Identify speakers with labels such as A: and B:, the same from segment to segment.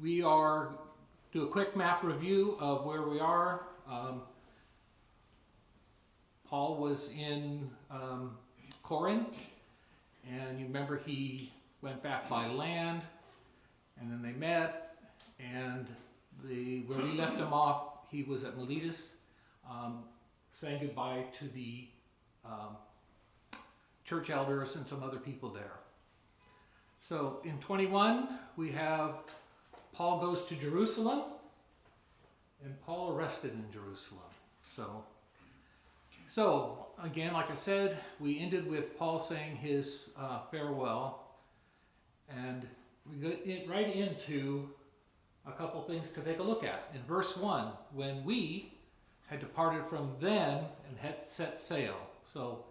A: We are do a quick map review of where we are. Paul was in Corinth, and you remember he went back by land, and then they met, and where we left him off, he was at Miletus, saying goodbye to the church elders and some other people there. So in 21, we have Paul goes to Jerusalem, and Paul arrested in Jerusalem. So again, like I said, we ended with Paul saying his farewell, and we get right into a couple things to take a look at. In verse 1, when we had departed from them and had set sail. So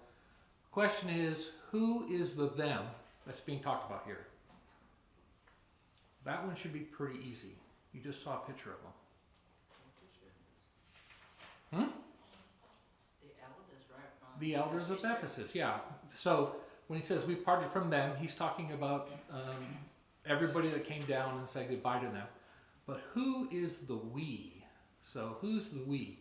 A: the question is, who is the them that's being talked about here? That one should be pretty easy. You just saw a picture of them. The elders of Ephesus, yeah. So when he says we parted from them, he's talking about everybody that came down and said goodbye to them. But who is the we? So who's the we?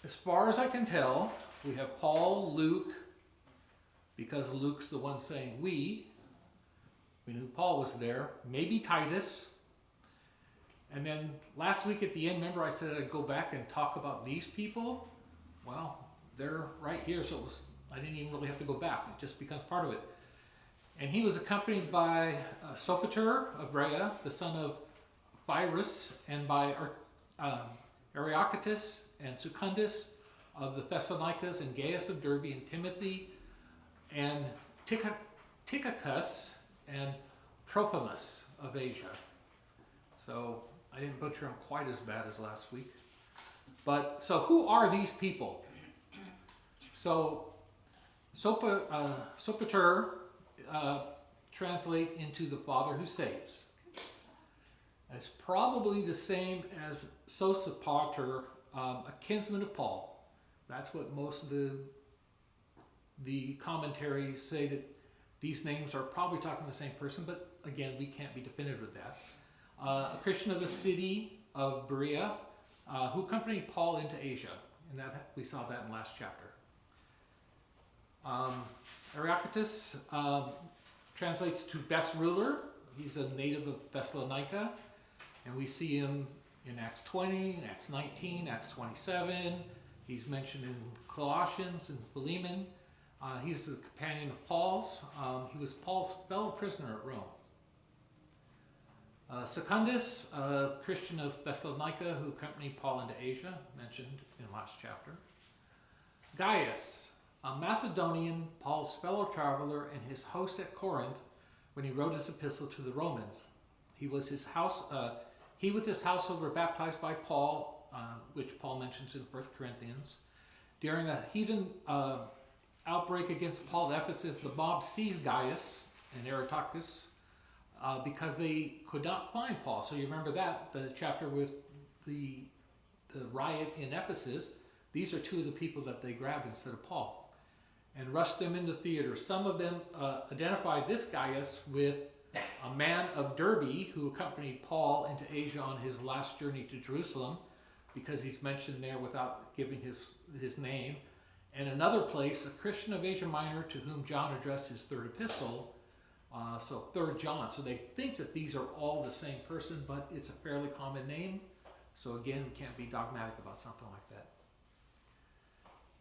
A: As far as I can tell, we have Paul, Luke, because Luke's the one saying we. We knew Paul was there. Maybe Titus. And then last week at the end, remember I said I'd go back and talk about these people? Well, they're right here, so I didn't even really have to go back. It just becomes part of it. And he was accompanied by Sopater of Berea, the son of Pyrrhus, and by Areopagus and Secundus of the Thessalonians, and Gaius of Derbe, and Timothy, and Tychicus, and Trophimus of Asia. So I didn't butcher them quite as bad as last week. But so who are these people? So Sopater translate into the Father who saves. It's probably the same as Sosipater, a kinsman of Paul. That's what most of the commentaries say, that these names are probably talking the same person, but again, we can't be definitive with that. A Christian of the city of Berea, who accompanied Paul into Asia, and that we saw that in last chapter. Areopagus translates to best ruler. He's a native of Thessalonica, and we see him in Acts 20, Acts 19, Acts 27. He's mentioned in Colossians and Philemon. He's the companion of Paul's. He was Paul's fellow prisoner at Rome. Secundus, a Christian of Thessalonica who accompanied Paul into Asia, mentioned in last chapter. Gaius, a Macedonian, Paul's fellow traveler and his host at Corinth when he wrote his epistle to the Romans. He with his household were baptized by Paul, which Paul mentions in 1 Corinthians. During a heathen outbreak against Paul at Ephesus, the mob seized Gaius and Areopagus because they could not find Paul. So you remember that, the chapter with the riot in Ephesus. These are two of the people that they grabbed instead of Paul, and rushed them into theater. Some of them identified this Gaius with a man of Derbe who accompanied Paul into Asia on his last journey to Jerusalem, because he's mentioned there without giving his name. And another place, a Christian of Asia Minor to whom John addressed his third epistle, so 3rd John. So they think that these are all the same person, but it's a fairly common name. So again, we can't be dogmatic about something like that.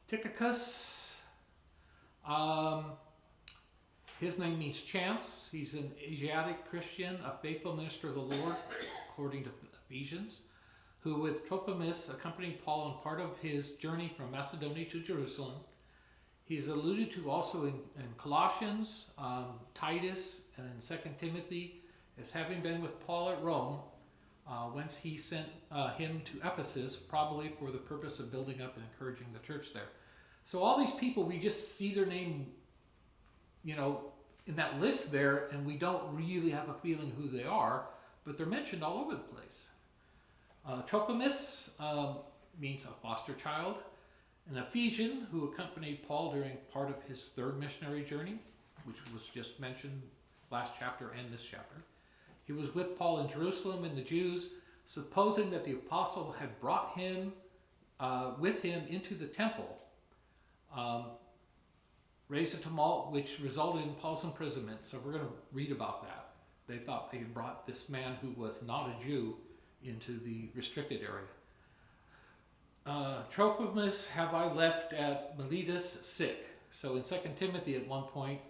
A: Tychicus, his name means chance. He's an Asiatic Christian, a faithful minister of the Lord, according to Ephesians, who with Trophimus accompanied Paul on part of his journey from Macedonia to Jerusalem. He's alluded to also in Colossians, Titus, and in 2 Timothy as having been with Paul at Rome, whence he sent him to Ephesus, probably for the purpose of building up and encouraging the church there. So all these people, we just see their name, in that list there, and we don't really have a feeling who they are, but they're mentioned all over the place. Trophimus means a foster child. An Ephesian who accompanied Paul during part of his 3rd missionary journey, which was just mentioned last chapter and this chapter. He was with Paul in Jerusalem, and the Jews, supposing that the apostle had brought him with him into the temple, raised a tumult which resulted in Paul's imprisonment. So we're going to read about that. They thought they had brought this man who was not a Jew into the restricted area. Trophimus have I left at Miletus sick. So in 2 Timothy at one point,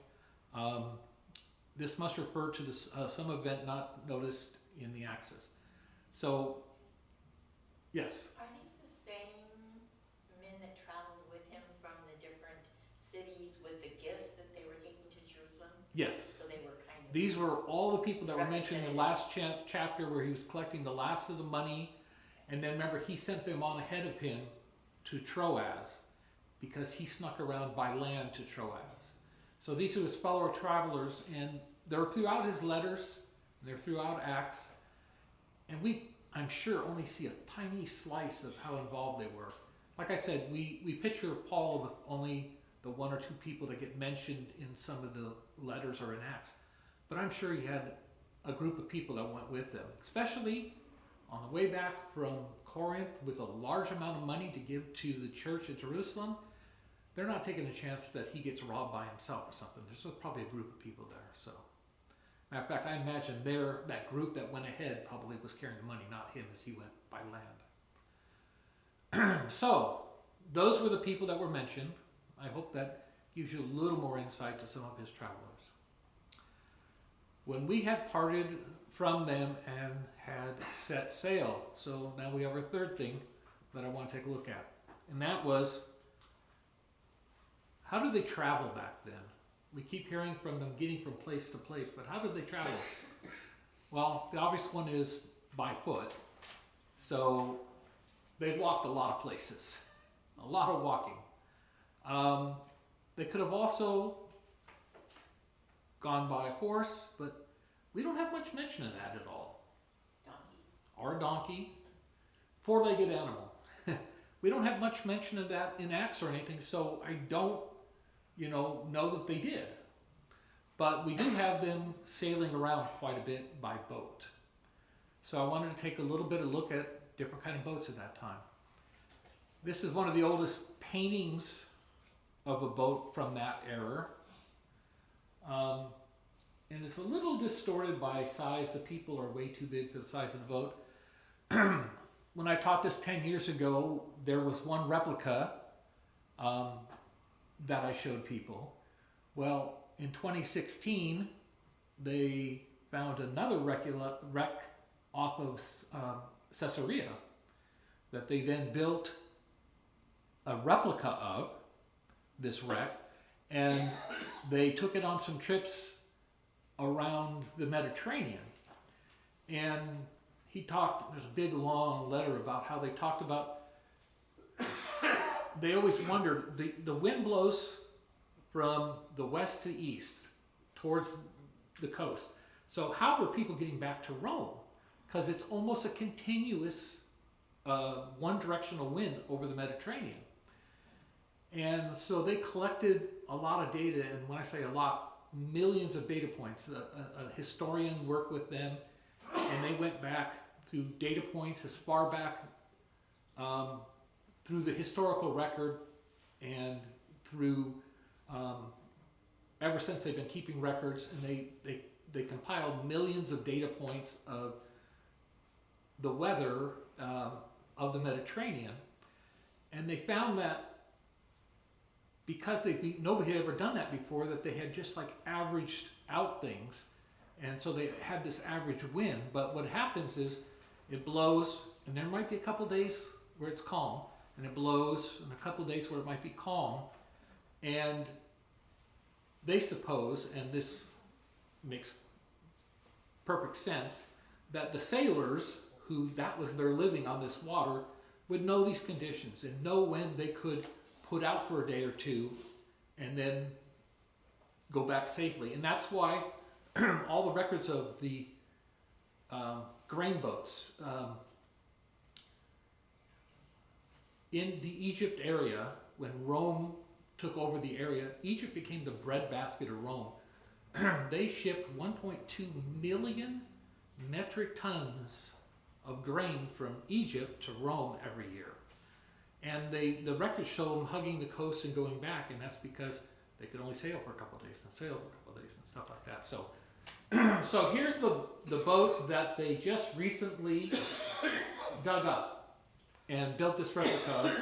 A: this must refer to this, some event not noticed in the Axis. So, yes?
B: Are these the same men that traveled with him from the different cities with the gifts that they were taking to Jerusalem?
A: Yes.
B: So they were kind of...
A: These were all the people that were mentioned in the last chapter where he was collecting the last of the money. And then remember, he sent them on ahead of him to Troas because he snuck around by land to Troas. So these are his fellow travelers, and they're throughout his letters, they're throughout Acts, and we, I'm sure, only see a tiny slice of how involved they were. Like I said, we picture Paul with only the one or two people that get mentioned in some of the letters or in Acts, but I'm sure he had a group of people that went with him, especially on the way back from Corinth with a large amount of money to give to the church at Jerusalem. They're not taking a chance that he gets robbed by himself or something. There's probably a group of people there. So, matter of fact, I imagine that group that went ahead probably was carrying the money, not him as he went by land. So, those were the people that were mentioned. I hope that gives you a little more insight to some of his travelers. When we had parted from them and had set sail, so now we have our third thing that I want to take a look at, and that was, how did they travel back then? We keep hearing from them getting from place to place, but how did they travel? Well, the obvious one is by foot. So they walked a lot of places, a lot of walking. They could have also gone by horse, but we don't have much mention of that at all.
B: Donkey.
A: Or donkey, four-legged animal. We don't have much mention of that in Acts or anything, so I don't know that they did. But we do have them sailing around quite a bit by boat. So I wanted to take a little bit of look at different kind of boats at that time. This is one of the oldest paintings of a boat from that era. And it's a little distorted by size. The people are way too big for the size of the boat. When I taught this 10 years ago, there was one replica that I showed people. Well, in 2016, they found another wreck off of Caesarea that they then built a replica of this wreck, and they took it on some trips around the Mediterranean. And he talked, there's a big long letter about how they talked about, they always wondered, the wind blows from the west to east towards the coast. So how were people getting back to Rome? Because it's almost a continuous one-directional wind over the Mediterranean. And so they collected a lot of data, and when I say a lot, millions of data points. A historian worked with them, and they went back through data points as far back through the historical record and through ever since they've been keeping records, and they compiled millions of data points of the weather of the Mediterranean, and they found that because nobody had ever done that before, that they had just like averaged out things, and so they had this average wind. But what happens is it blows, and there might be a couple days where it's calm, and it blows, and a couple days where it might be calm, and they suppose, and this makes perfect sense, that the sailors, who that was their living on this water, would know these conditions and know when they could put out for a day or two and then go back safely. And that's why all the records of the grain boats in the Egypt area, when Rome took over the area, Egypt became the breadbasket of Rome. They shipped 1.2 million metric tons of grain from Egypt to Rome every year. And the records show them hugging the coast and going back, and that's because they could only sail for a couple of days and sail for a couple of days and stuff like that. So, so here's the boat that they just recently dug up and built this replica.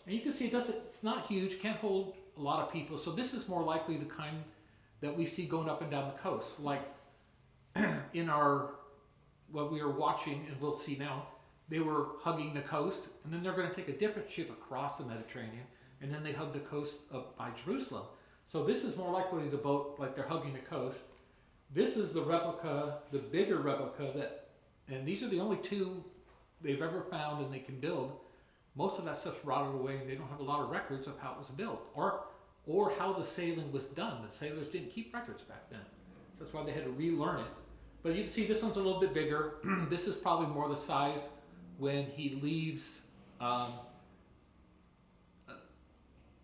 A: And you can see it's not huge, can't hold a lot of people. So this is more likely the kind that we see going up and down the coast. Like in what we are watching, and we'll see now, they were hugging the coast, and then they're going to take a different ship across the Mediterranean, and then they hug the coast up by Jerusalem. So this is more likely the boat, like they're hugging the coast. This is the replica, the bigger replica and these are the only two they've ever found and they can build. Most of that stuff's rotted away, and they don't have a lot of records of how it was built, or how the sailing was done. The sailors didn't keep records back then, so that's why they had to relearn it. But you can see this one's a little bit bigger. This is probably more the size when he leaves,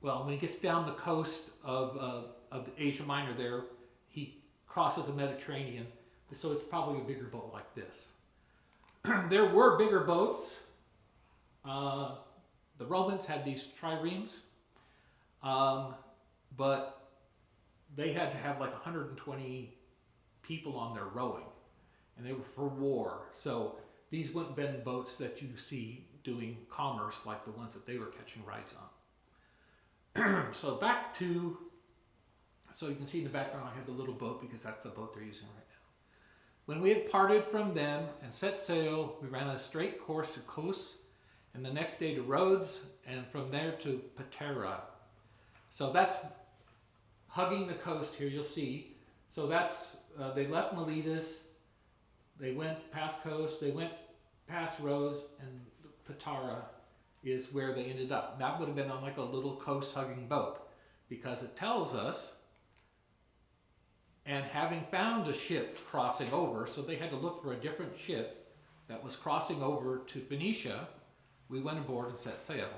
A: when he gets down the coast of Asia Minor there, he crosses the Mediterranean, so it's probably a bigger boat like this. There were bigger boats. The Romans had these triremes, but they had to have like 120 people on their rowing, and they were for war. So these wouldn't have been boats that you see doing commerce like the ones that they were catching rides on. So so you can see in the background I have the little boat because that's the boat they're using right now. When we had parted from them and set sail, we ran a straight course to Kos, and the next day to Rhodes, and from there to Patara. So that's hugging the coast here, you'll see. So that's, they left Miletus, they went past Kos, they went past Rhodes, and Patara is where they ended up. That would have been on like a little coast hugging boat, because it tells us, and having found a ship crossing over, so they had to look for a different ship that was crossing over to Phoenicia, we went aboard and set sail.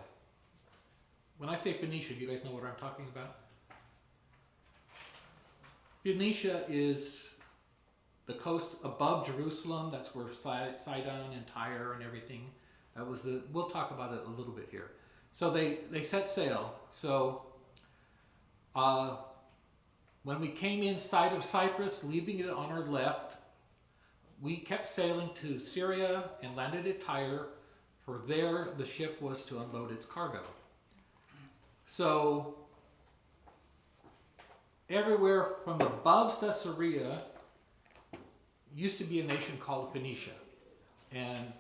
A: When I say Phoenicia, do you guys know what I'm talking about? Phoenicia is the coast above Jerusalem. That's where Sidon and Tyre and everything. That was we'll talk about it a little bit here. So they set sail. So when we came in sight of Cyprus, leaving it on our left, we kept sailing to Syria and landed at Tyre. For there, the ship was to unload its cargo. So everywhere from above Caesarea used to be a nation called Phoenicia, and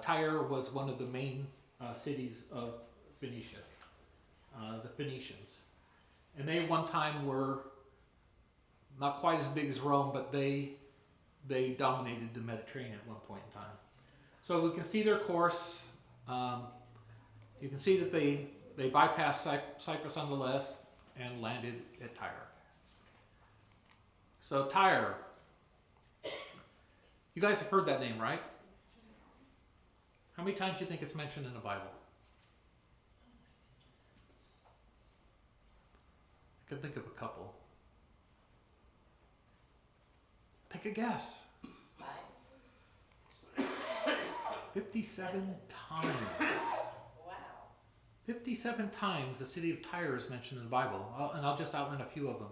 A: Tyre was one of the main cities of Phoenicia, the Phoenicians. And they one time were not quite as big as Rome, but they dominated the Mediterranean at one point in time. So we can see their course. You can see that they bypassed Cyprus on the left and landed at Tyre. So Tyre, you guys have heard that name, right? How many times do you think it's mentioned in the Bible? I could think of a couple. Take a guess. 57 times.
B: Wow.
A: 57 times the city of Tyre is mentioned in the Bible, and I'll just outline a few of them.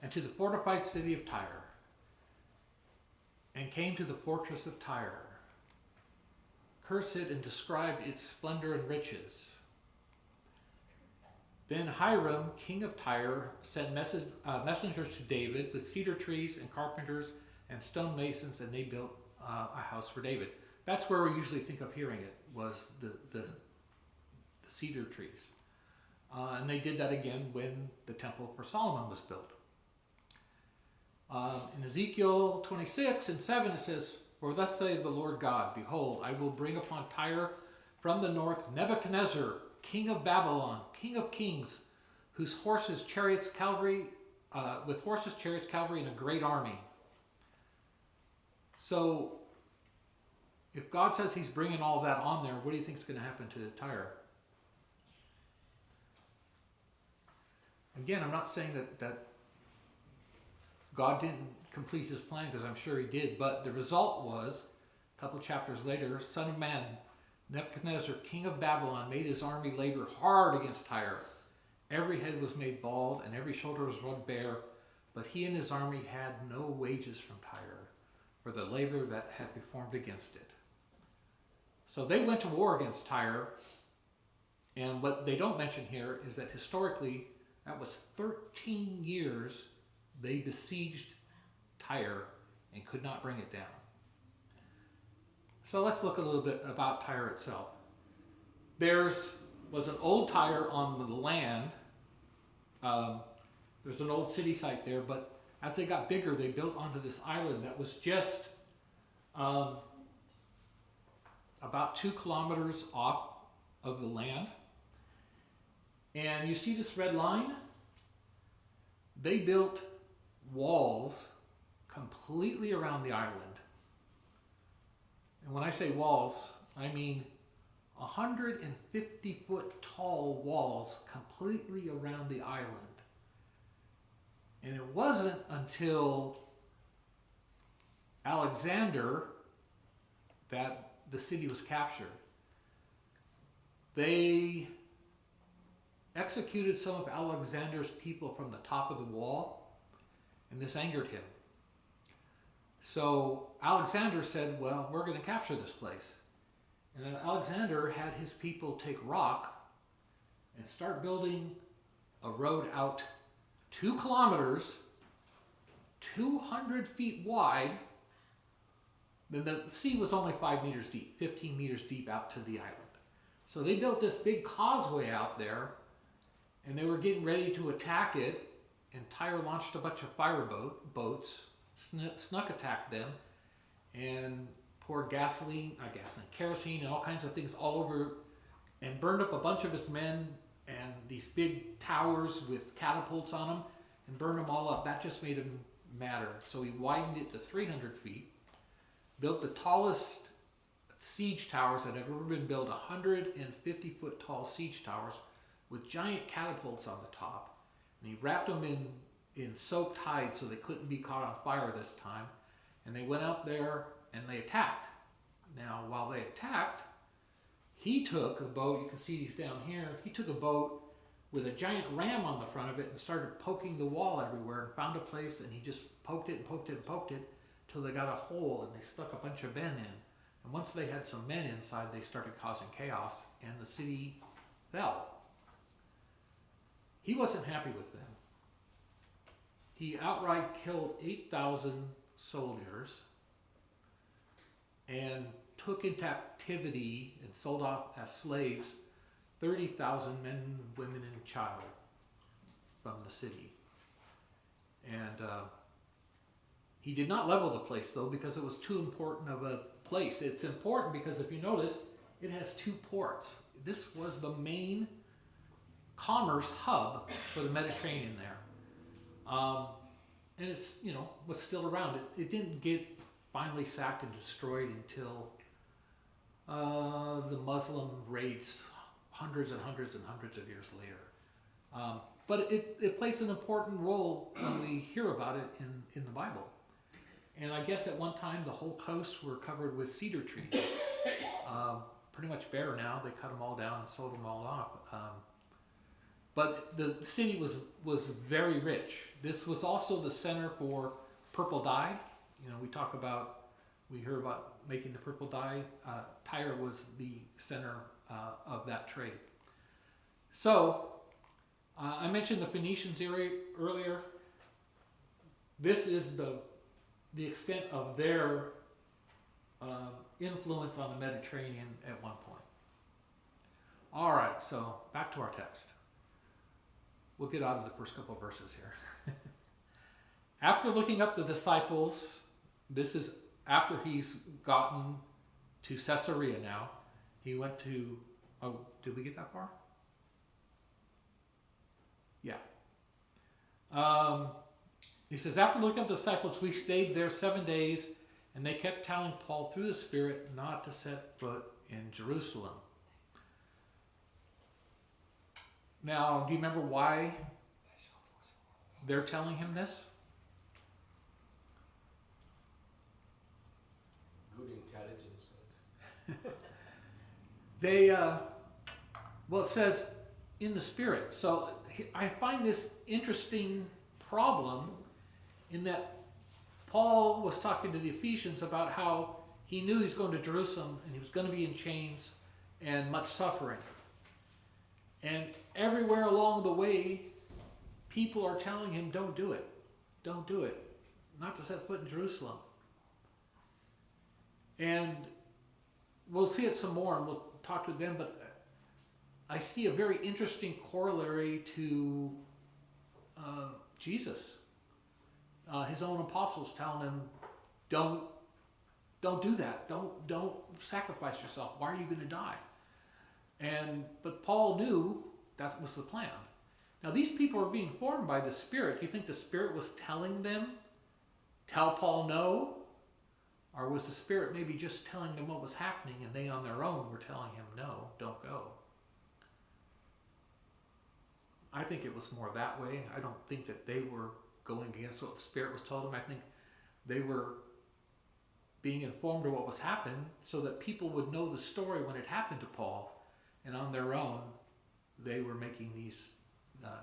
A: And to the fortified city of Tyre, and came to the fortress of Tyre, cursed it and described its splendor and riches. Then Hiram, king of Tyre, sent messengers to David with cedar trees and carpenters and stonemasons, and they built a house for David. That's where we usually think of hearing it, was the cedar trees. And they did that again when the temple for Solomon was built. In Ezekiel 26:7 it says, "For thus saith the Lord God, Behold, I will bring upon Tyre from the north Nebuchadnezzar, king of Babylon, king of kings, whose horses, chariots, cavalry, with horses, chariots, cavalry, and a great army." So, if God says he's bringing all that on there, what do you think is going to happen to Tyre? Again, I'm not saying that God didn't complete his plan, because I'm sure he did, but the result was, a couple chapters later, Son of Man, Nebuchadnezzar, king of Babylon, made his army labor hard against Tyre. Every head was made bald, and every shoulder was rubbed bare, but he and his army had no wages from Tyre for the labor that had performed against it. So they went to war against Tyre, and what they don't mention here is that historically, that was 13 years they besieged Tyre and could not bring it down. So let's look a little bit about Tyre itself. Was an old Tyre on the land. There's an old city site there, but as they got bigger, they built onto this island that was just about 2 kilometers off of the land. And you see this red line? They built walls completely around the island. And when I say walls, I mean 150-foot tall walls completely around the island. And it wasn't until Alexander that the city was captured. They executed some of Alexander's people from the top of the wall, and this angered him. So Alexander said, well, we're going to capture this place. And then Alexander had his people take rock and start building a road out 2 kilometers, 200 feet wide. Then the sea was only 5 meters deep, 15 meters deep out to the island. So they built this big causeway out there, and they were getting ready to attack it, and Tyre launched a bunch of fire boats, snuck attacked them, and poured kerosene, and all kinds of things all over, and burned up a bunch of his men and these big towers with catapults on them, and burned them all up. That just made him madder. So he widened it to 300 feet, built the tallest siege towers that have ever been built, 150-foot tall siege towers with giant catapults on the top. And he wrapped them in soaked hide so they couldn't be caught on fire this time. And they went out there and they attacked. Now, while they attacked, he took a boat, you can see these down here, he took a boat with a giant ram on the front of it and started poking the wall everywhere, and found a place, and he just poked it and poked it and poked it till they got a hole, and they stuck a bunch of men in. And once they had some men inside, they started causing chaos, and the city fell. He wasn't happy with them. He outright killed 8,000 soldiers and took in captivity and sold off as slaves 30,000 men, women, and child from the city. And he did not level the place, though, because it was too important of a place. It's important because if you notice, it has 2 ports. This was the main commerce hub for the Mediterranean there. And it's, was still around. It didn't get finally sacked and destroyed until the Muslim raids hundreds and hundreds and hundreds of years later. But it plays an important role when we hear about it in the Bible. And I guess at one time the whole coast were covered with cedar trees. Pretty much bare now. They cut them all down and sold them all off. But the city was very rich. This was also the center for purple dye. We hear about making the purple dye. Tyre was the center of that trade. So, I mentioned the Phoenicians earlier. This is the extent of their influence on the Mediterranean at one point. All right, so back to our text. We'll get out of the first couple of verses here. After looking up the disciples, this is after he's gotten to Caesarea now. He went to, did we get that far? Yeah. He says, after looking up the disciples, we stayed there 7 days, and they kept telling Paul through the Spirit not to set foot in Jerusalem. Now, do you remember why they're telling him this?
C: religions.
A: They, well, it says in the Spirit. So I find this interesting problem in that Paul was talking to the Ephesians about how he knew he was going to Jerusalem and he was going to be in chains and much suffering. And everywhere along the way, people are telling him, don't do it. Don't do it. Not to set foot in Jerusalem. And we'll see it some more and we'll talk to them, but I see a very interesting corollary to Jesus. His own apostles telling him, don't do that. Don't sacrifice yourself. Why are you going to die? But Paul knew that was the plan. Now these people are being formed by the Spirit. You think the Spirit was telling them, tell Paul no? Or was the Spirit maybe just telling them what was happening and they on their own were telling him, no, don't go? I think it was more that way. I don't think that they were going against what the Spirit was told them. I think they were being informed of what was happening so that people would know the story when it happened to Paul, and on their own they were making these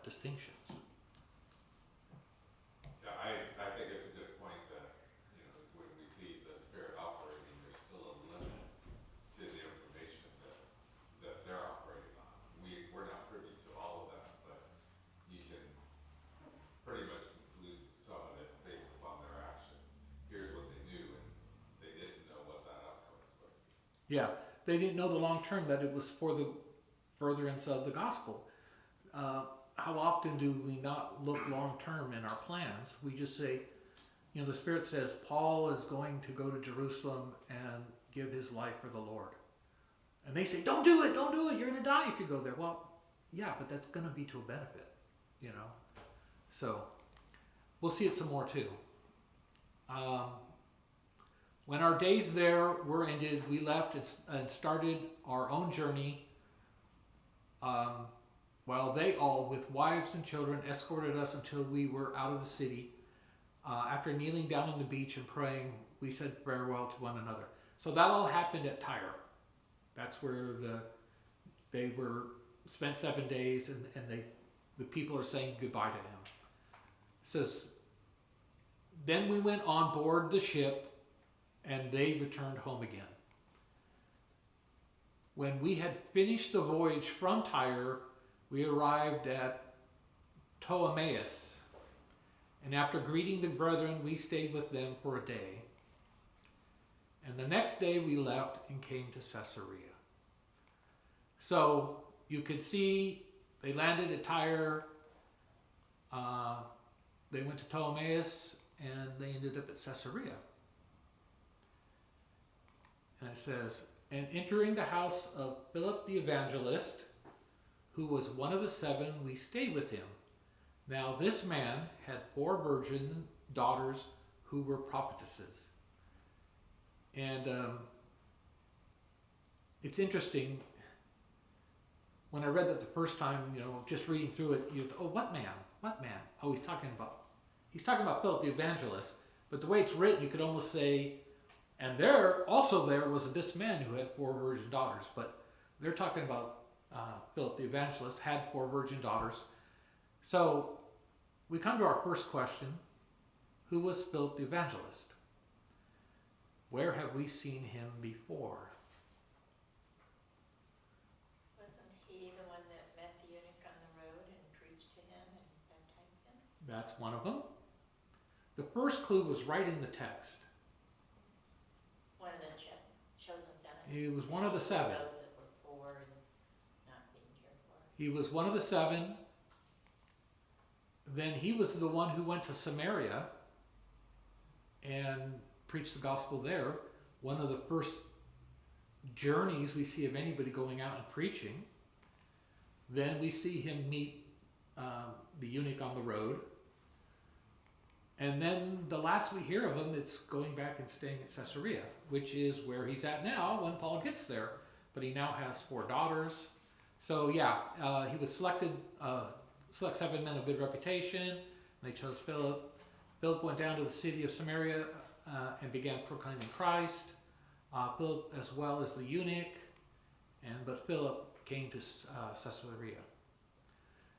A: distinctions.
D: Yeah, I think it's a good point that, when we see the Spirit operating, there's still a limit to the information that they're operating on. We're not privy to all of that, but you can pretty much conclude some of it based upon their actions. Here's what they knew, and they didn't know what that outcome was going to be.
A: Yeah, they didn't know the long term that it was for the furtherance of the gospel. How often do we not look long term in our plans? We just say, the Spirit says Paul is going to go to Jerusalem and give his life for the Lord. And they say, don't do it, you're going to die if you go there. Well, yeah, but that's going to be to a benefit, So, we'll see it some more too. When our days there were ended, we left and started our own journey, while they all, with wives and children, escorted us until we were out of the city. After kneeling down on the beach and praying, we said farewell to one another. So that all happened at Tyre. That's where they were spent 7 days, and the people are saying goodbye to him. It says, then we went on board the ship, and they returned home again. When we had finished the voyage from Tyre, we arrived at Ptolemais, and after greeting the brethren, we stayed with them for a day. And the next day we left and came to Caesarea. So you could see they landed at Tyre, they went to Ptolemais, and they ended up at Caesarea. And it says, and entering the house of Philip the evangelist, who was one of the 7, we stayed with him. Now this man had 4 virgin daughters who were prophetesses. And it's interesting, when I read that the first time, just reading through it, you thought, oh, what man? What man? Oh, he's talking about Philip the evangelist. But the way it's written, you could almost say, and there was this man who had 4 virgin daughters. But they're talking about Philip the evangelist had 4 virgin daughters. So we come to our first question. Who was Philip the evangelist? Where have we seen him before?
B: Wasn't he the one that met the eunuch on the road and preached to him and baptized him?
A: That's one of them. The first clue was right in the text.
B: One of the chosen 7.
A: He was one of the 7.
B: Those that were poor and not being cared for.
A: He was one of the 7. Then he was the one who went to Samaria and preached the gospel there. One of the first journeys we see of anybody going out and preaching. Then we see him meet the eunuch on the road. And then the last we hear of him, it's going back and staying at Caesarea, which is where he's at now when Paul gets there. But he now has 4 daughters. So yeah, he was selected, select 7 men of good reputation. They chose Philip. Philip went down to the city of Samaria and began proclaiming Christ. Philip as well as the eunuch, but Philip came to Caesarea.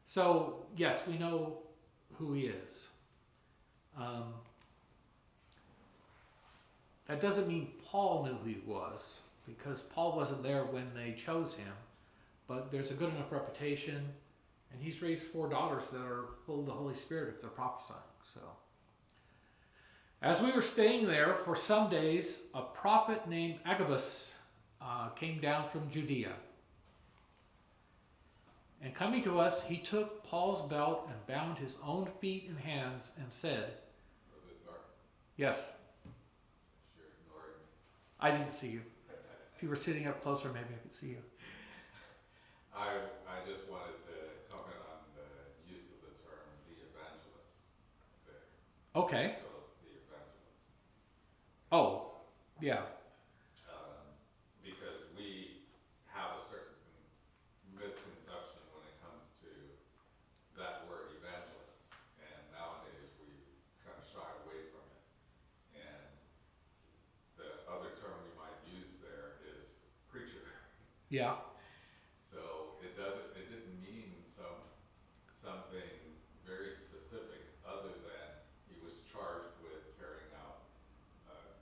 A: So yes, we know who he is. That doesn't mean Paul knew who he was, because Paul wasn't there when they chose him, but there's a good enough reputation, and he's raised 4 daughters that are full of the Holy Spirit if they're prophesying. So, as we were staying there for some days, a prophet named Agabus came down from Judea. And coming to us, he took Paul's belt and bound his own feet and hands and said, yes.
D: Sure, ignoring me.
A: I didn't see you. If you were sitting up closer, maybe I could see you.
D: I just wanted to comment on the use of the term the evangelist there.
A: Okay.
D: Philip the evangelist.
A: Oh, yeah.
D: Because we have a certain misconception when it comes to that word evangelist, and nowadays we kind of shy away from it. And the other term we might use there is preacher.
A: Yeah.
D: So it didn't mean something very specific other than he was charged with carrying out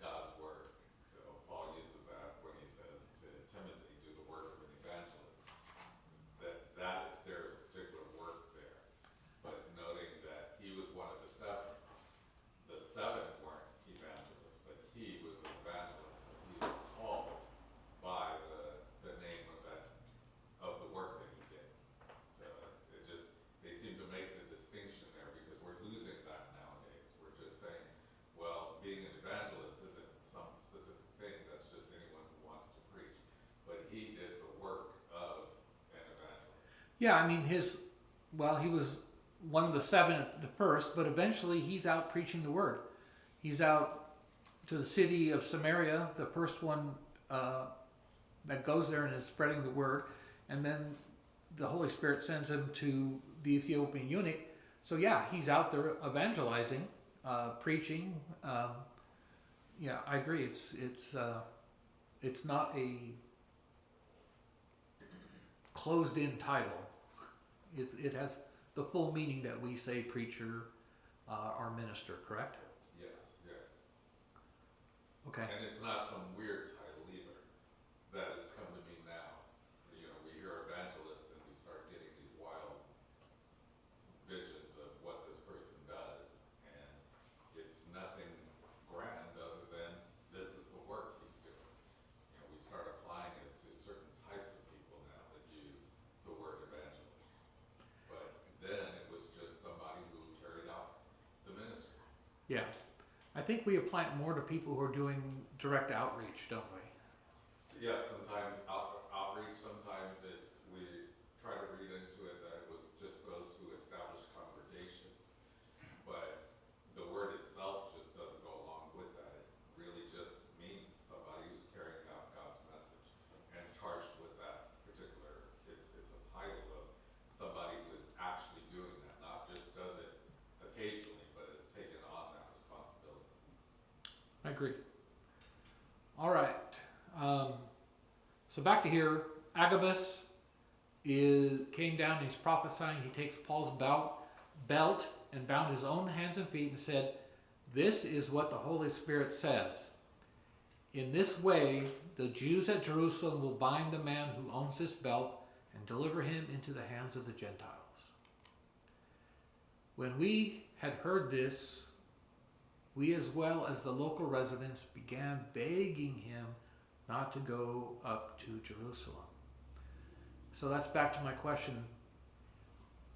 D: God's word. So Paul uses that when he says to Timothy, do the work of an evangelist. That there's a particular work there. But noting that he was one of the 7. The 7 weren't evangelists, but he was an evangelist, and he was called by the name of the work that he did. So they seem to make the distinction there, because we're losing that nowadays. We're just saying, well, being an evangelist isn't some specific thing, that's just anyone who wants to preach. But he did the work of an evangelist.
A: Yeah, I mean, he was one of the 7 at the first, but eventually he's out preaching the word. He's out to the city of Samaria, the first one that goes there and is spreading the word. And then the Holy Spirit sends him to the Ethiopian eunuch. So yeah, he's out there evangelizing, preaching. Yeah, I agree. It's not a closed-in title. It has the full meaning that we say preacher or minister, correct?
D: Yes.
A: Okay.
D: And it's not some weird title either, that it's come to mean now. You know, we hear evangelist and we start getting these wild visions of what this person does, and it's nothing grand other than this is the work he's doing. You know, we start applying it to certain types of people now that use the word evangelist. But then it was just somebody who carried out the ministry.
A: Yeah. I think we apply it more to people who are doing direct outreach, don't we?
D: So, yeah, sometimes outreach, sometimes we try to read into it that it was just those who established congregations. But the word itself just doesn't go along with that. It really just means somebody who's carrying out God's message and charged with that particular, it's a title of somebody who is actually doing that, not just does it occasionally, but has taken on that responsibility.
A: I agree. All right. So back to here. Agabus came down and he's prophesying. He takes Paul's belt and bound his own hands and feet and said, "This is what the Holy Spirit says. In this way, the Jews at Jerusalem will bind the man who owns this belt and deliver him into the hands of the Gentiles." When we had heard this, we as well as the local residents began begging him not to go up to Jerusalem. So that's back to my question.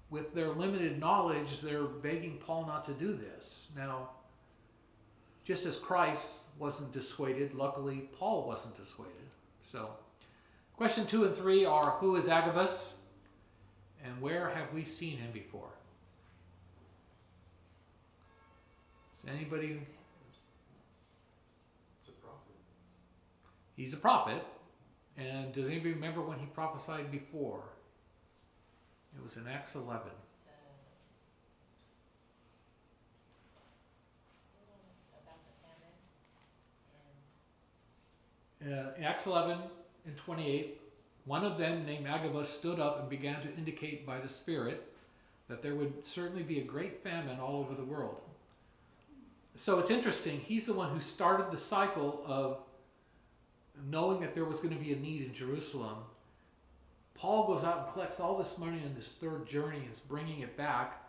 A: With their limited knowledge, they're begging Paul not to do this. Now, just as Christ wasn't dissuaded, luckily Paul wasn't dissuaded. So, question 2 and 3 are, who is Agabus? And where have we seen him before? Does anybody?
D: It's a prophet.
A: He's a prophet. And does anybody remember when he prophesied before? It was in Acts 11.
B: About the famine and
A: In Acts 11 and 28, one of them, named Agabus, stood up and began to indicate by the Spirit that there would certainly be a great famine all over the world. So it's interesting, he's the one who started the cycle of knowing that there was going to be a need in Jerusalem. Paul goes out and collects all this money on this third journey and is bringing it back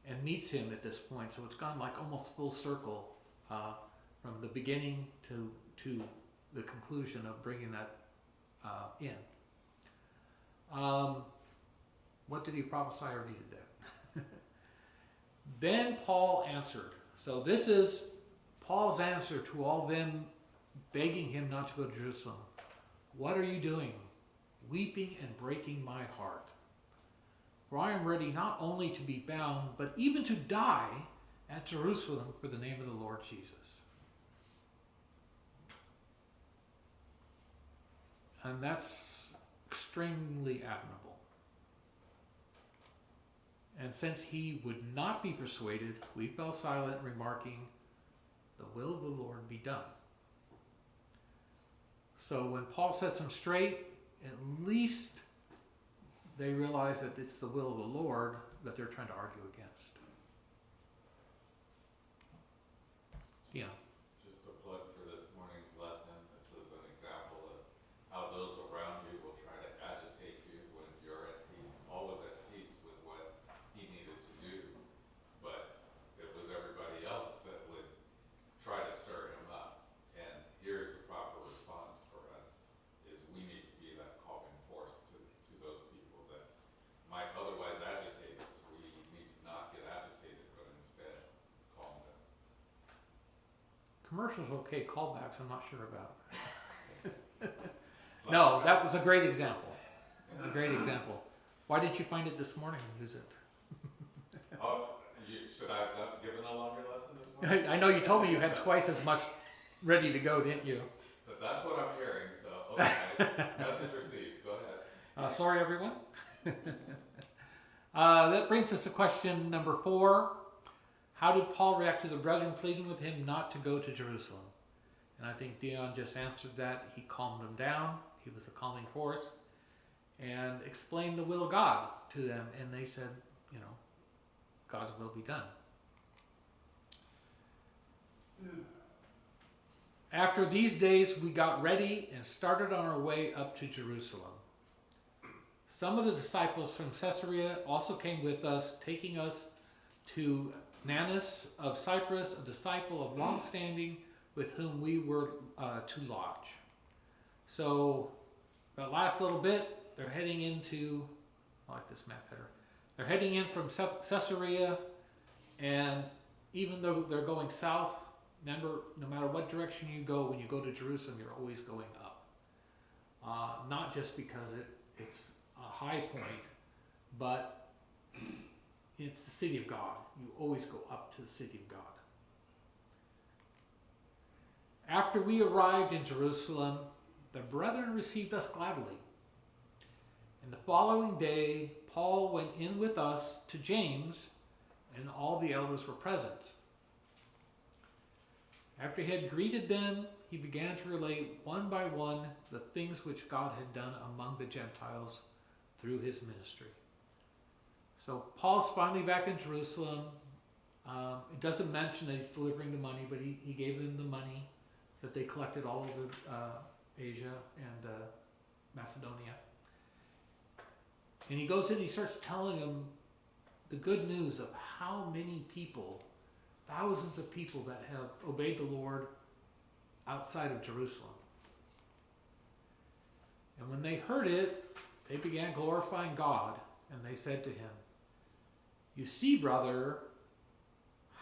A: and meets him at this point. So it's gone like almost full circle from the beginning to the conclusion of bringing that in. What did he prophesy or needed that? Then Paul answered. So this is Paul's answer to all them begging him not to go to Jerusalem. What are you doing? Weeping and breaking my heart. For I am ready not only to be bound, but even to die at Jerusalem for the name of the Lord Jesus. And that's extremely admirable. And since he would not be persuaded, we fell silent, remarking, the will of the Lord be done. So when Paul sets them straight, at least they realize that it's the will of the Lord that they're trying to argue against. Yeah.
D: Just a plug for this morning's lesson. This is an example of how those around you will try to agitate you when you're at peace. Paul was at peace with what he needed to do, but it was everybody else that would try to stir him up. And here's the proper response for us, is we need to be that calming force to those people that might otherwise agitate us. We need to not get agitated, but instead calm them.
A: Commercials, okay. Callbacks, I'm not sure about. No, that was a great example. A great example. Why didn't you find it this morning and use it?
D: Oh, should I have given a longer lesson this morning?
A: I know you told me you had twice as much ready to go, didn't you?
D: But that's what I'm hearing, so, okay. Message received. Go ahead.
A: Sorry, everyone. That brings us to question number 4. How did Paul react to the brethren pleading with him not to go to Jerusalem? And I think Dion just answered that. He calmed them down. He was the calming force. And explained the will of God to them. And they said, God's will be done. After these days, we got ready and started on our way up to Jerusalem. Some of the disciples from Caesarea also came with us, taking us to Nanus of Cyprus, a disciple of long standing, with whom we were to lodge. So, that last little bit, they're heading into, I like this map better. They're heading in from Caesarea, and even though they're going south, remember, no matter what direction you go, when you go to Jerusalem, you're always going up. Not just because it's a high point, but it's the city of God. You always go up to the city of God. After we arrived in Jerusalem, the brethren received us gladly. And the following day, Paul went in with us to James, and all the elders were present. After he had greeted them, he began to relate one by one the things which God had done among the Gentiles through his ministry. So Paul's finally back in Jerusalem. It doesn't mention that he's delivering the money, but he gave them the money that they collected all over Asia and Macedonia. And he goes in and he starts telling them the good news of how many people, thousands of people that have obeyed the Lord outside of Jerusalem. And when they heard it, they began glorifying God, and they said to him, "You see, brother,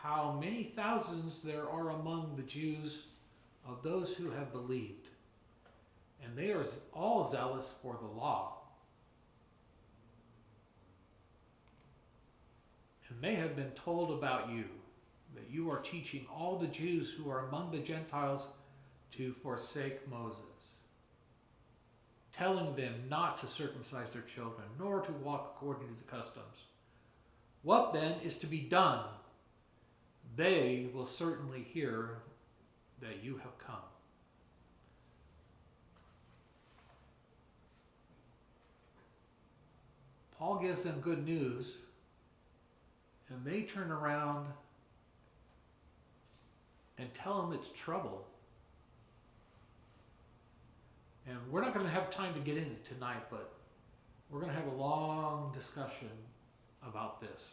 A: how many thousands there are among the Jews of those who have believed, and they are all zealous for the law. And they have been told about you, that you are teaching all the Jews who are among the Gentiles to forsake Moses, telling them not to circumcise their children, nor to walk according to the customs. What then is to be done? They will certainly hear that you have come." Paul gives them good news, and they turn around and tell him it's trouble. And we're not going to have time to get into it tonight, but we're going to have a long discussion about this.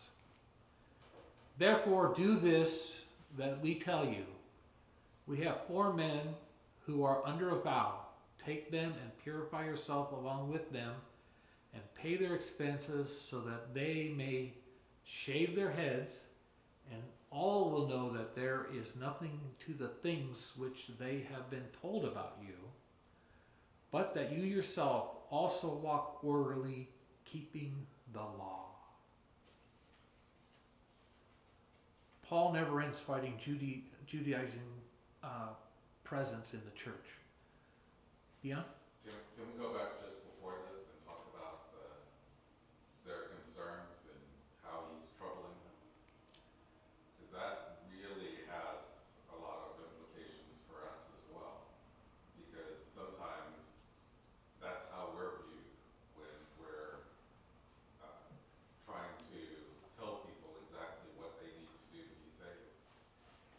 A: Therefore, do this that we tell you. We have 4 men who are under a vow. Take them and purify yourself along with them, and pay their expenses so that they may shave their heads, and all will know that there is nothing to the things which they have been told about you, but that you yourself also walk orderly, keeping the law. Paul never ends fighting Judaizing presence in the church. Dion?
D: Can we go back just before this and talk about their concerns and how he's troubling them? Because that really has a lot of implications for us as well. Because sometimes that's how we're viewed when we're trying to tell people exactly what they need to do to be saved.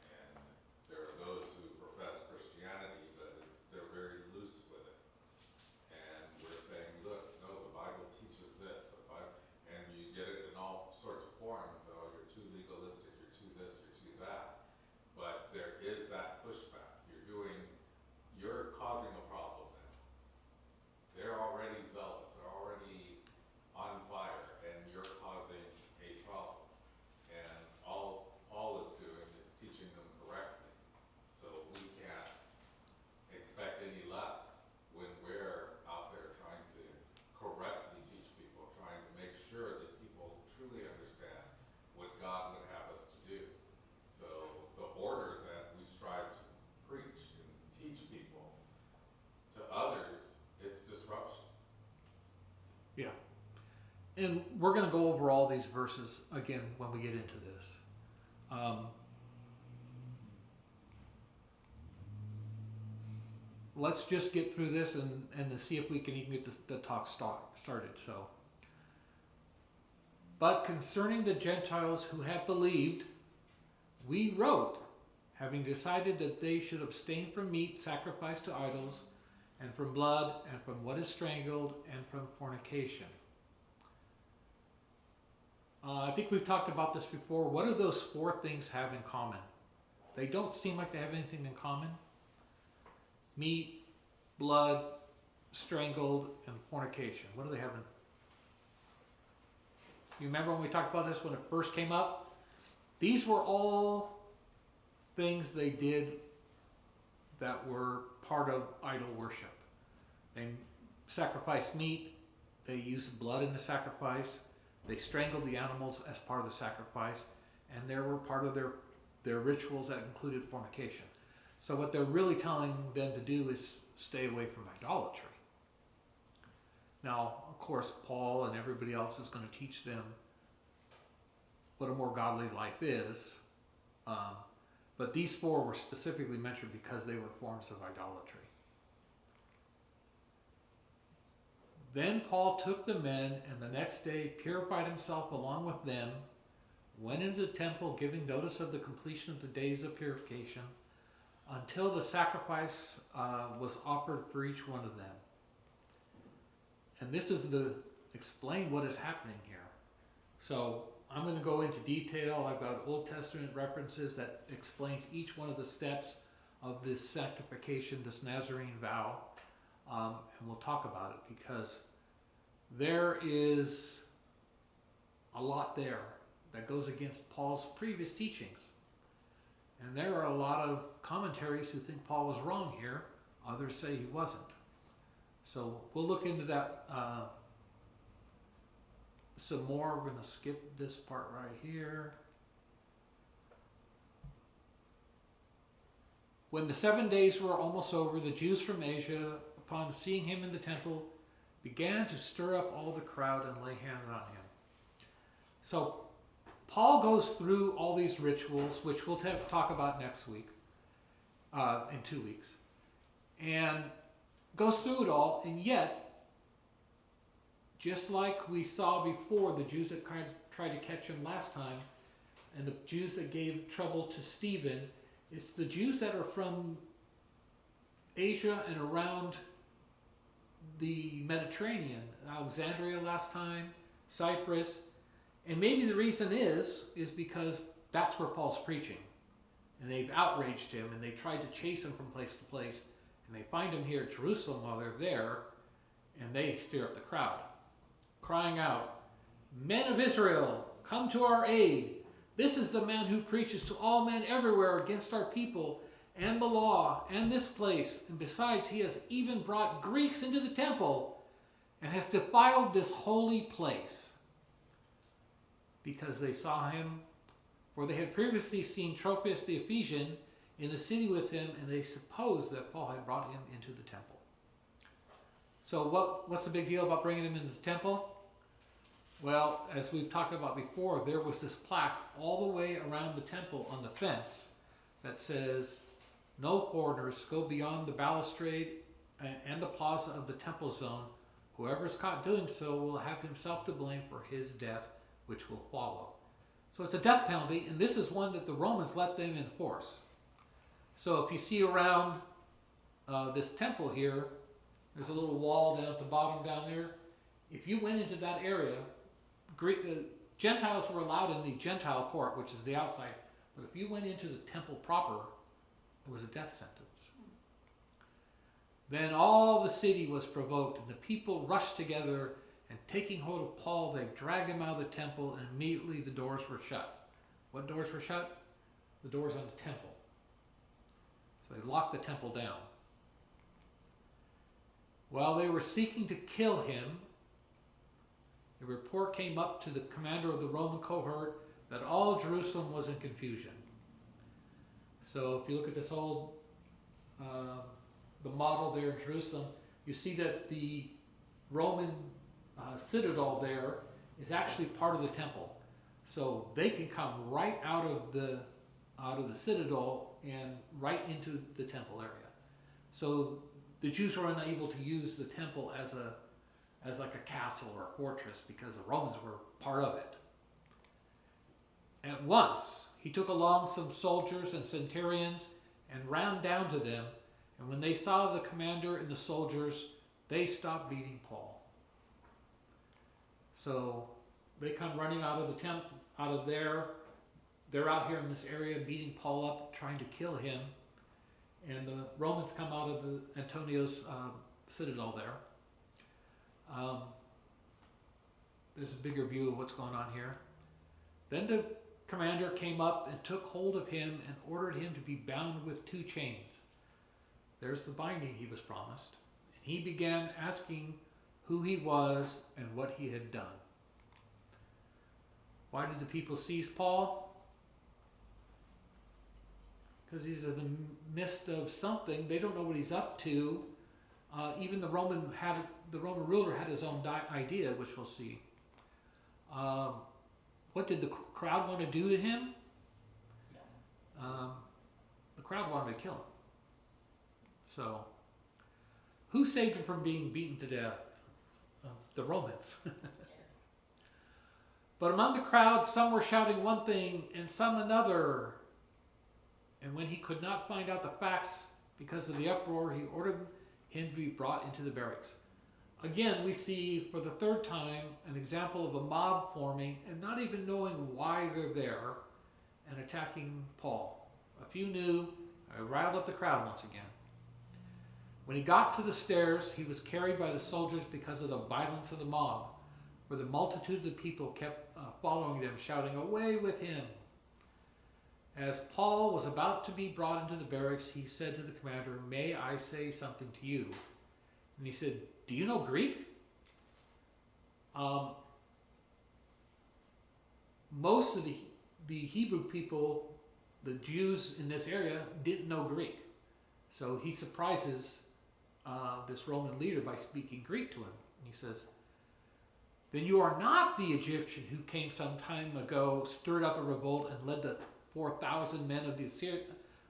D: And there are those who profess Christianity, but they're very loose with it. And we're saying, look, no, the Bible teaches this. And you get it in all sorts of forms. Oh, you're too legalistic, you're too this, you're too that. But there is that pushback. You're causing a problem now. They're already zealous, they're already on fire, and you're causing a problem. And all Paul is doing is teaching them correctly. So we can't expect any less when we're out there trying to correctly teach people, trying to make sure that people truly understand what God would have us to do. So the order that we strive to preach and teach people, to others, it's disruption.
A: Yeah. And we're going to go over all these verses again when we get into this. Let's just get through this and to see if we can even get the talk started. So, but concerning the Gentiles who have believed, we wrote, having decided that they should abstain from meat sacrificed to idols, and from blood, and from what is strangled, and from fornication. I think we've talked about this before. What do those 4 things have in common? They don't seem like they have anything in common. Meat, blood, strangled, and fornication. What do they have in? You remember when we talked about this when it first came up? These were all things they did that were part of idol worship. They sacrificed meat. They used blood in the sacrifice. They strangled the animals as part of the sacrifice. And they were part of their rituals that included fornication. So what they're really telling them to do is stay away from idolatry. Now, of course, Paul and everybody else is going to teach them what a more godly life is. But these 4 were specifically mentioned because they were forms of idolatry. Then Paul took the men, and the next day purified himself along with them, went into the temple, giving notice of the completion of the days of purification, until the sacrifice was offered for each one of them. And this is explain what is happening here. So I'm going to go into detail. I've got Old Testament references that explains each one of the steps of this sanctification, this Nazarene vow. And we'll talk about it because there is a lot there that goes against Paul's previous teachings. And there are a lot of commentaries who think Paul was wrong here. Others say he wasn't. So we'll look into that some more. We're going to skip this part right here. When the 7 days were almost over, the Jews from Asia, upon seeing him in the temple, began to stir up all the crowd and lay hands on him. So Paul goes through all these rituals, which we'll talk about next week, in 2 weeks, and goes through it all, and yet just like we saw before, the Jews that tried to catch him last time, and the Jews that gave trouble to Stephen, it's the Jews that are from Asia and around the Mediterranean, Alexandria last time, Cyprus, and maybe the reason is because that's where Paul's preaching, and they've outraged him, and they tried to chase him from place to place, and they find him here at Jerusalem while they're there, and they stir up the crowd, crying out, "Men of Israel, come to our aid. This is the man who preaches to all men everywhere against our people and the law and this place. And besides, he has even brought Greeks into the temple and has defiled this holy place." Because they saw him, for they had previously seen Trophimus the Ephesian in the city with him, and they supposed that Paul had brought him into the temple. So what's the big deal about bringing him into the temple? Well, as we've talked about before, there was this plaque all the way around the temple on the fence that says, "No foreigners go beyond the balustrade and the plaza of the temple zone. Whoever is caught doing so will have himself to blame for his death, which will follow." So it's a death penalty, and this is one that the Romans let them enforce. So if you see around this temple here, there's a little wall down at the bottom down there. If you went into that area, Gentiles were allowed in the Gentile court, which is the outside. But if you went into the temple proper, it was a death sentence. Then all the city was provoked, and the people rushed together, and taking hold of Paul, they dragged him out of the temple, and immediately the doors were shut. What doors were shut? The doors on the temple. So they locked the temple down. While they were seeking to kill him, a report came up to the commander of the Roman cohort that all Jerusalem was in confusion. So if you look at this old, the model there in Jerusalem, you see that the Roman citadel there is actually part of the temple. So they can come right out of the citadel and right into the temple area. So the Jews were unable to use the temple as like a castle or a fortress because the Romans were part of it. At once, he took along some soldiers and centurions and ran down to them. And when they saw the commander and the soldiers, they stopped beating Paul. So they come running out of the temple, out of there. They're out here in this area beating Paul up, trying to kill him. And the Romans come out of the Antonio's citadel there. There's a bigger view of what's going on here. Then the commander came up and took hold of him and ordered him to be bound with 2 chains. There's the binding he was promised. And he began asking who he was and what he had done. Why did the people seize Paul? Because he's in the midst of something. They don't know what he's up to. Even the Roman ruler had his own idea, which we'll see. What did the crowd want to do to him? The crowd wanted to kill him. So, who saved him from being beaten to death? The Romans. But among the crowd, some were shouting one thing and some another. And when he could not find out the facts because of the uproar, he ordered him to be brought into the barracks. Again, we see for the 3rd time an example of a mob forming and not even knowing why they're there and attacking Paul. A few knew, riled up the crowd once again. When he got to the stairs, he was carried by the soldiers because of the violence of the mob, for the multitude of the people kept following them, shouting, "Away with him!" As Paul was about to be brought into the barracks, he said to the commander, "May I say something to you?" And he said, "Do you know Greek?" Most of the Hebrew people, the Jews in this area, didn't know Greek. So he surprises this Roman leader by speaking Greek to him. And he says, "Then you are not the Egyptian who came some time ago, stirred up a revolt, and led the 4,000 men of the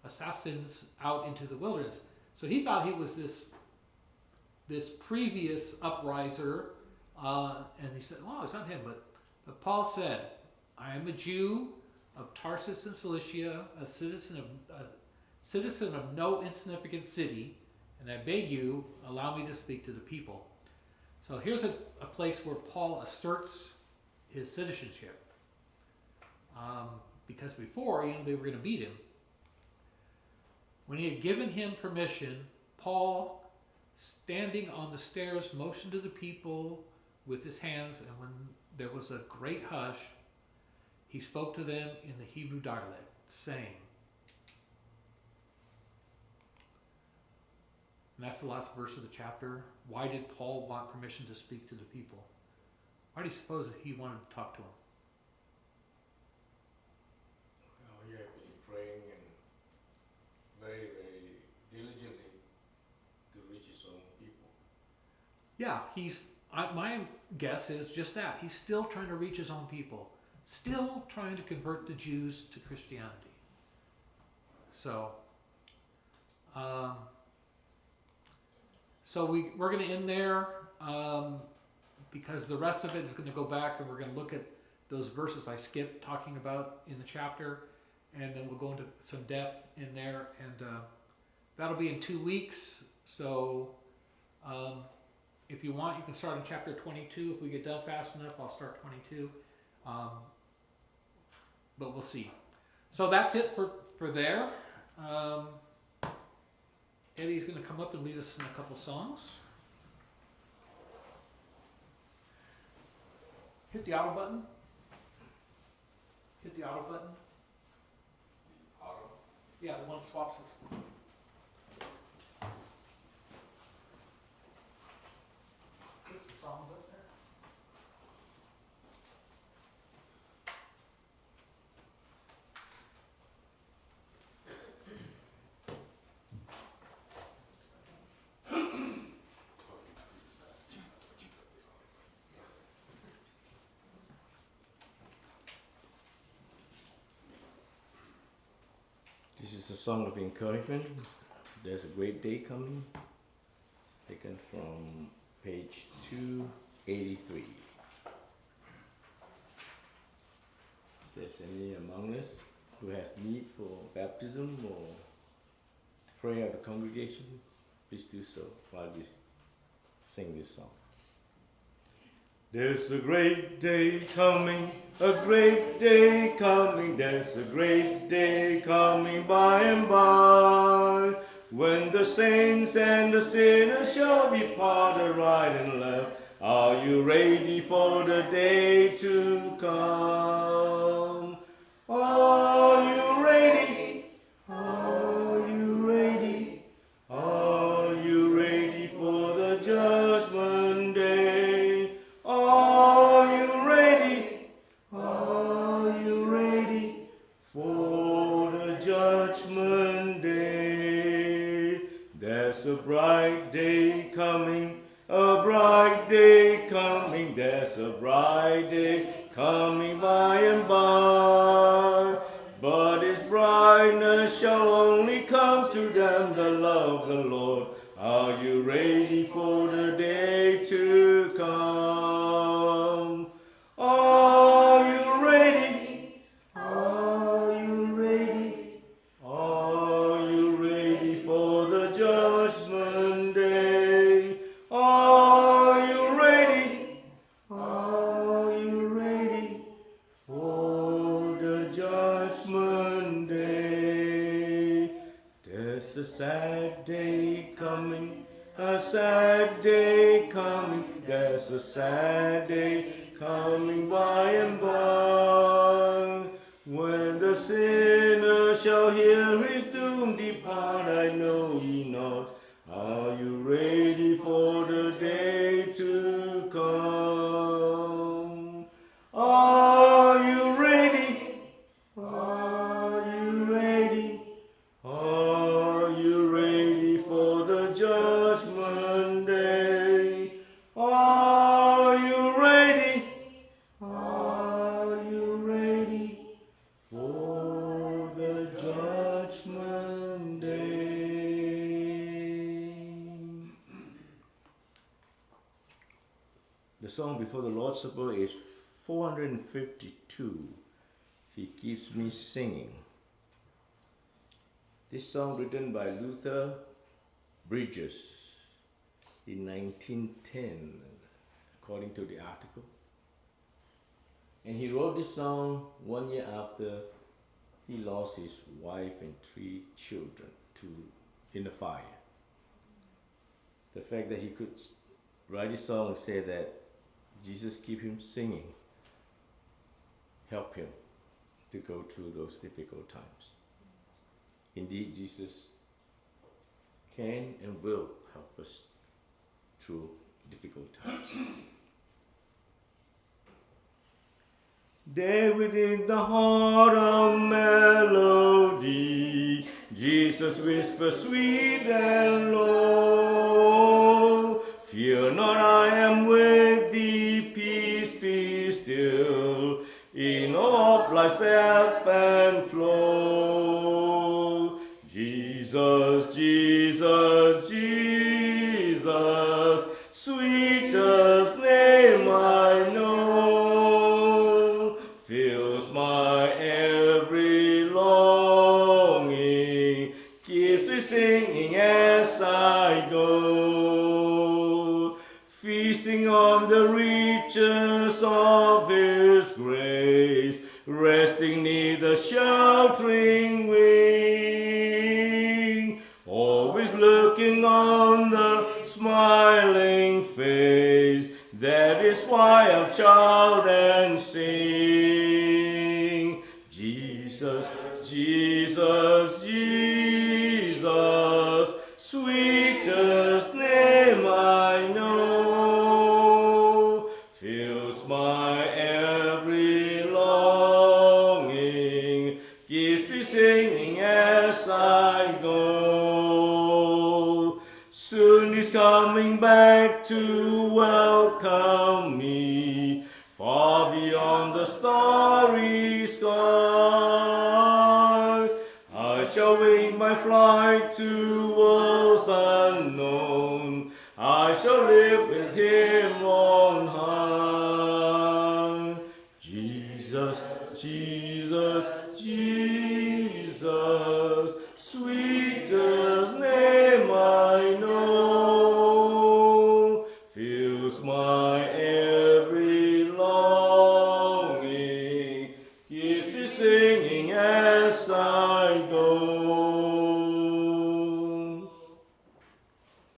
A: assassins out into the wilderness." So he thought he was this previous upriser And he said, "Oh, it's not him." But Paul said, "I am a Jew of Tarsus in Cilicia, a citizen of no insignificant city, and I beg you, allow me to speak to the people." So here's a place where Paul asserts his citizenship. Because before, they were going to beat him. When he had given him permission, Paul, standing on the stairs, motioned to the people with his hands, and when there was a great hush, he spoke to them in the Hebrew dialect, saying, and that's the last verse of the chapter. Why did Paul want permission to speak to the people? Why do you suppose that he wanted to talk to them?
C: Well, he had been praying and very, very diligently to reach his own people.
A: Yeah, my guess is just that. He's still trying to reach his own people. Still trying to convert the Jews to Christianity. So we're going to end there because the rest of it is going to go back and we're going to look at those verses I skipped talking about in the chapter, and then we'll go into some depth in there, and that'll be in 2 weeks. So if you want, you can start in chapter 22. If we get done fast enough, I'll start 22. But we'll see. So that's it for there. Eddie's going to come up and lead us in a couple songs. Hit the auto button. Hit the auto button.
D: Auto?
A: Yeah, the one swaps us. Put the songs up there.
C: This is a song of encouragement. There's a great day coming. Taken from page 283. Is there any among us who has need for baptism or prayer of the congregation? Please do so while we sing this song. There's a great day coming, a great day coming, there's a great day coming by and by, when the saints and the sinners shall be parted right and left. Are you ready for the day to come? Are you ready? Are you ready? Are you ready for the judgment day? Are you ready? Are you ready for the judgment day? There's a bright day coming, a bright day coming, there's a bright day coming by and by. But its brightness shall only come to them that love the Lord. Are you ready for the day to come? Are you ready? Are you ready? Are you ready for the judgment day? Are you ready? Are you ready for the judgment day? There's a sad day coming, a sad day coming, there's a sad day coming by and by, when the sinner shall hear his doom depart. I know ye not. Are you ready for the day to come? Are you ready? Are you ready? Are you ready for the judgment day? Are you ready? Are you ready for the judgment day? the song before the Lord's Supper is 452. He Keeps Me Singing. This song written by Luther Bridges in 1910, according to the article. And he wrote this song 1 year after he lost his wife and 3 children in the fire. The fact that he could write this song and say that Jesus keep him singing helped him to go through those difficult times. Indeed, Jesus can and will help us through difficult times. There within the heart of melody, Jesus whispers sweet and low, fear not, I am with thee, peace be still, in all of life's ebb and flow. Jesus, Jesus, Jesus, sweetest name I know, fills my every longing, keeps me singing as I go, feasting on the riches of His grace, resting neath the sheltering wing, always looking on the smiling face. That is why I shout and sing. Jesus, Jesus, Jesus, sweetest name I know, fills my every longing, keeps me singing as I go. Soon He's coming back to welcome me, far beyond the starry sky. I shall wing my flight to worlds unknown. I shall live with Him